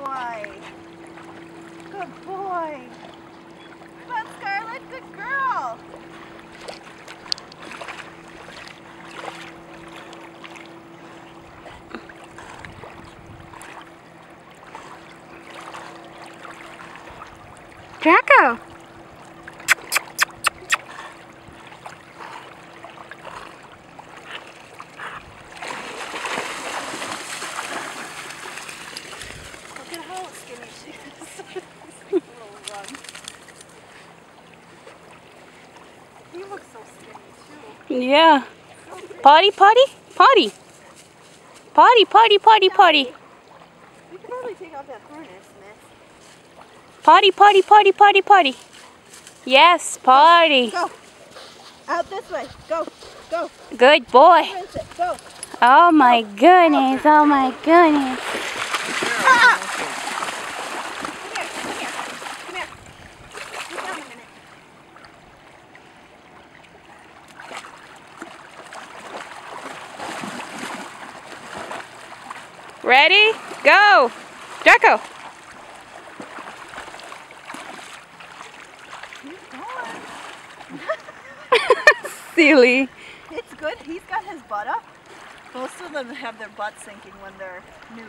boy. Good boy. Come on, Scarlett. Good girl. Draco. Look at how skinny she is. Little run. He looks so skinny too. Yeah. Potty, potty, potty. Potty, potty, potty, potty. We could probably take off that harness, Miss. Potty, potty, potty, potty, potty. Yes, potty. Go. Out this way. Go. Go. Good boy. Princess, go. Oh my goodness, oh my goodness. Ah! Come here. Come here. Come here. Sit down a minute. Ready? Go! Draco! He's going. Silly. It's good. He's got his butt up. Most of them have their butt sinking when they're new.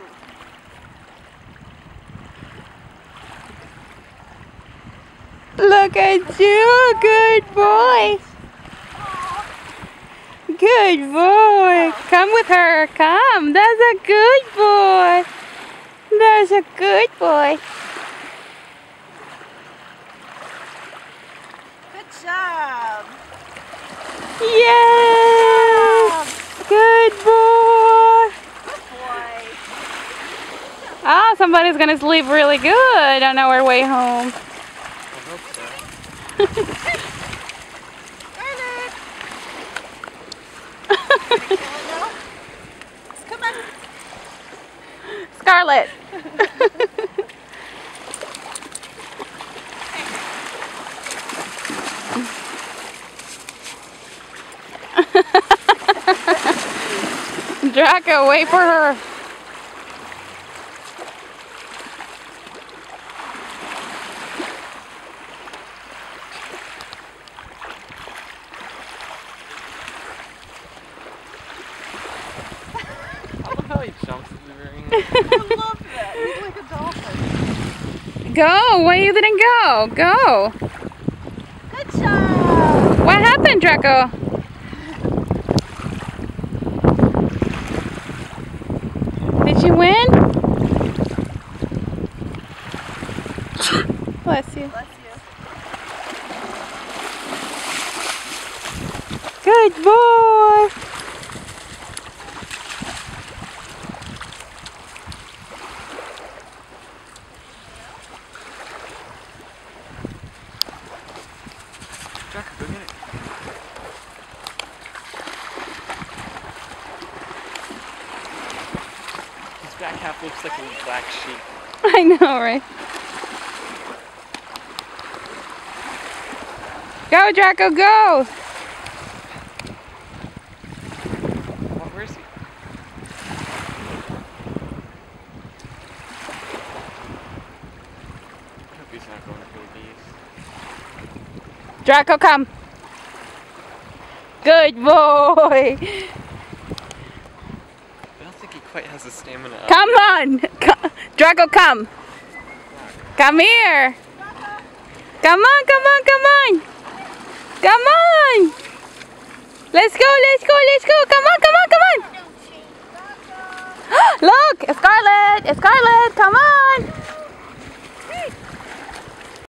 Look at you, good boy. Good boy. Come with her, come. That's a good boy. That's a good boy. Good job. Yes. Good boy. Good boy. Oh, somebody's gonna sleep really good on our way home. I hope so. Scarlett. Gonna kill it now? Come on. Scarlett. Draco, wait for her. I love how he jumps in the ring. I love that. He's like a dolphin. Go, why you didn't go? Go. Good job. What happened, Draco? Did you win? Bless you. Bless you. Good boy. Draco, go get it. His back half looks like a black sheep. I know, right? Go, Draco, go! Where is he? I hope he's not going for the bees. Draco, come! Good boy! I don't think he quite has the stamina up. Come on! Draco, come! Come here! Come on, come on, come on! Come on! Let's go, let's go, let's go! Come on, come on, come on! Look! Scarlett! Scarlett! Come on!